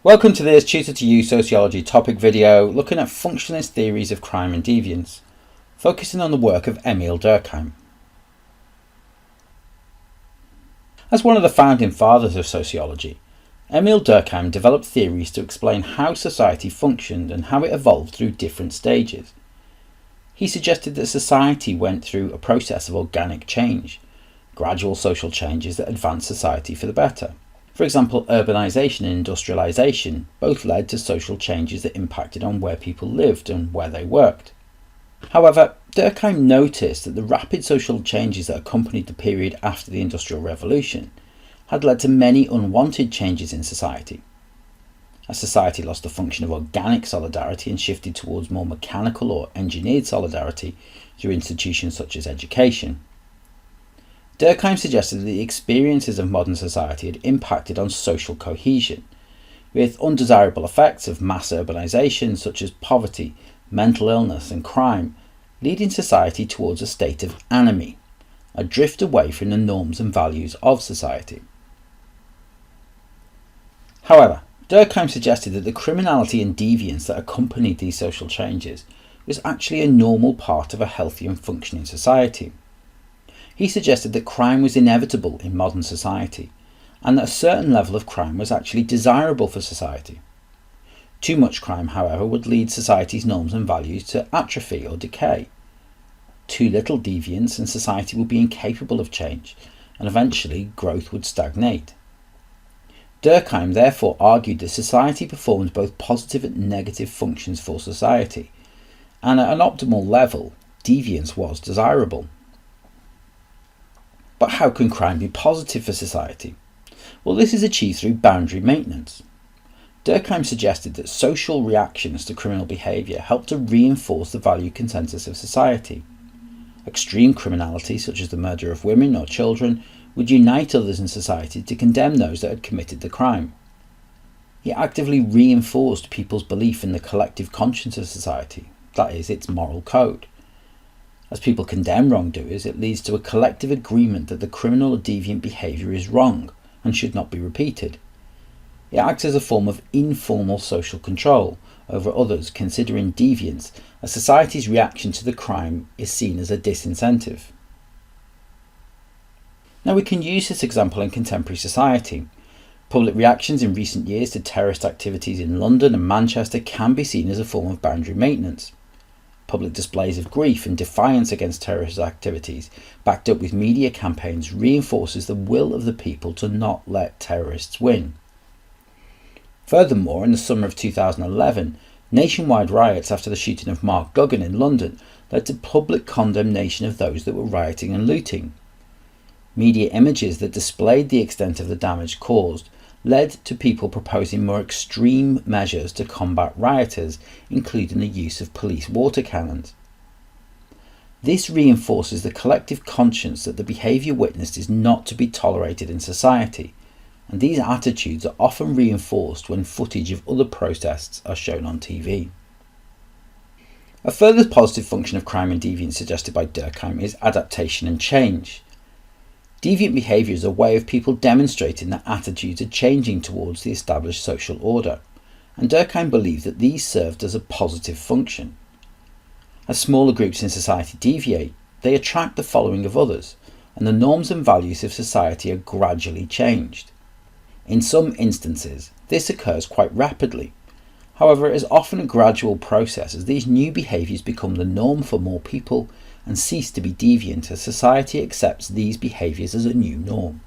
Welcome to this Tutor to You Sociology topic video looking at functionalist theories of crime and deviance, focusing on the work of Emile Durkheim. As one of the founding fathers of sociology, Emile Durkheim developed theories to explain how society functioned and how it evolved through different stages. He suggested that society went through a process of organic change, gradual social changes that advanced society for the better. For example, urbanisation and industrialisation both led to social changes that impacted on where people lived and where they worked. However, Durkheim noticed that the rapid social changes that accompanied the period after the Industrial Revolution had led to many unwanted changes in society. As society lost the function of organic solidarity and shifted towards more mechanical or engineered solidarity through institutions such as education, Durkheim suggested that the experiences of modern society had impacted on social cohesion, with undesirable effects of mass urbanisation such as poverty, mental illness and crime, leading society towards a state of anomie, a drift away from the norms and values of society. However, Durkheim suggested that the criminality and deviance that accompanied these social changes was actually a normal part of a healthy and functioning society. He suggested that crime was inevitable in modern society, and that a certain level of crime was actually desirable for society. Too much crime, however, would lead society's norms and values to atrophy or decay. Too little deviance and society would be incapable of change, and eventually growth would stagnate. Durkheim therefore argued that society performed both positive and negative functions for society, and at an optimal level, deviance was desirable. But how can crime be positive for society? Well, this is achieved through boundary maintenance. Durkheim suggested that social reactions to criminal behaviour help to reinforce the value consensus of society. Extreme criminality, such as the murder of women or children, would unite others in society to condemn those that had committed the crime. He actively reinforced people's belief in the collective conscience of society, that is, its moral code. As people condemn wrongdoers, it leads to a collective agreement that the criminal or deviant behaviour is wrong and should not be repeated. It acts as a form of informal social control over others, considering deviance as society's reaction to the crime is seen as a disincentive. Now we can use this example in contemporary society. Public reactions in recent years to terrorist activities in London and Manchester can be seen as a form of boundary maintenance. Public displays of grief and defiance against terrorist activities, backed up with media campaigns, reinforces the will of the people to not let terrorists win. Furthermore, in the summer of 2011, nationwide riots after the shooting of Mark Duggan in London led to public condemnation of those that were rioting and looting. Media images that displayed the extent of the damage caused led to people proposing more extreme measures to combat rioters, including the use of police water cannons. This reinforces the collective conscience that the behaviour witnessed is not to be tolerated in society, and these attitudes are often reinforced when footage of other protests are shown on TV. A further positive function of crime and deviance suggested by Durkheim is adaptation and change. Deviant behaviour is a way of people demonstrating that attitudes are changing towards the established social order, and Durkheim believed that these served as a positive function. As smaller groups in society deviate, they attract the following of others, and the norms and values of society are gradually changed. In some instances, this occurs quite rapidly. However, it is often a gradual process as these new behaviours become the norm for more people and cease to be deviant as society accepts these behaviours as a new norm.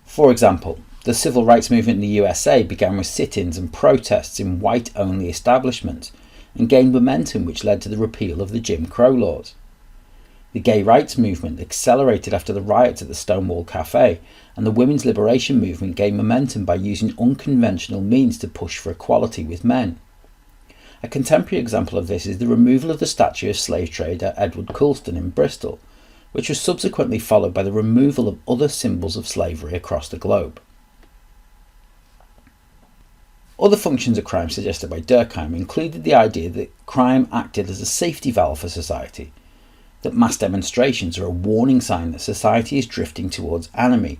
For example, the civil rights movement in the USA began with sit-ins and protests in white-only establishments and gained momentum, which led to the repeal of the Jim Crow laws. The gay rights movement accelerated after the riots at the Stonewall Cafe, and the women's liberation movement gained momentum by using unconventional means to push for equality with men. A contemporary example of this is the removal of the statue of slave trader Edward Colston in Bristol, which was subsequently followed by the removal of other symbols of slavery across the globe. Other functions of crime suggested by Durkheim included the idea that crime acted as a safety valve for society, that mass demonstrations are a warning sign that society is drifting towards anomie,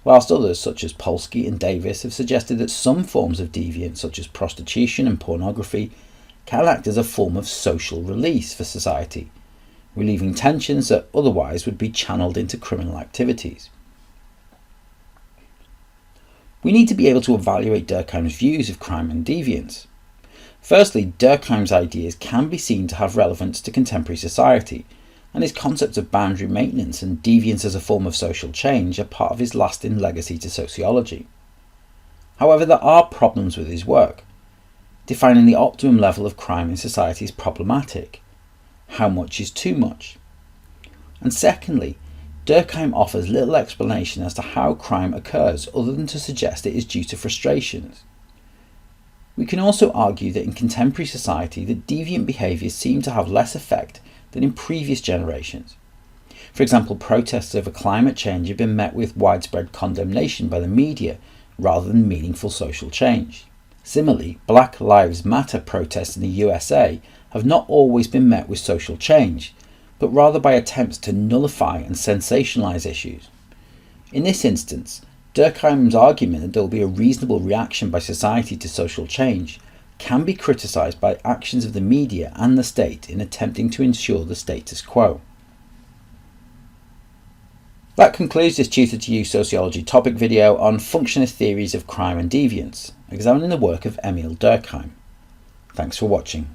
whilst others, such as Polsky and Davis, have suggested that some forms of deviance, such as prostitution and pornography, can act as a form of social release for society, relieving tensions that otherwise would be channeled into criminal activities. We need to be able to evaluate Durkheim's views of crime and deviance. Firstly, Durkheim's ideas can be seen to have relevance to contemporary society, and his concepts of boundary maintenance and deviance as a form of social change are part of his lasting legacy to sociology. However, there are problems with his work. Defining the optimum level of crime in society is problematic. How much is too much? And secondly, Durkheim offers little explanation as to how crime occurs other than to suggest it is due to frustrations. We can also argue that in contemporary society that deviant behaviours seem to have less effect than in previous generations. For example, protests over climate change have been met with widespread condemnation by the media rather than meaningful social change. Similarly, Black Lives Matter protests in the USA have not always been met with social change, but rather by attempts to nullify and sensationalise issues. In this instance, Durkheim's argument that there will be a reasonable reaction by society to social change can be criticised by actions of the media and the state in attempting to ensure the status quo. That concludes this Tutor to You Sociology topic video on functionalist theories of crime and deviance, examining the work of Emile Durkheim. Thanks for watching.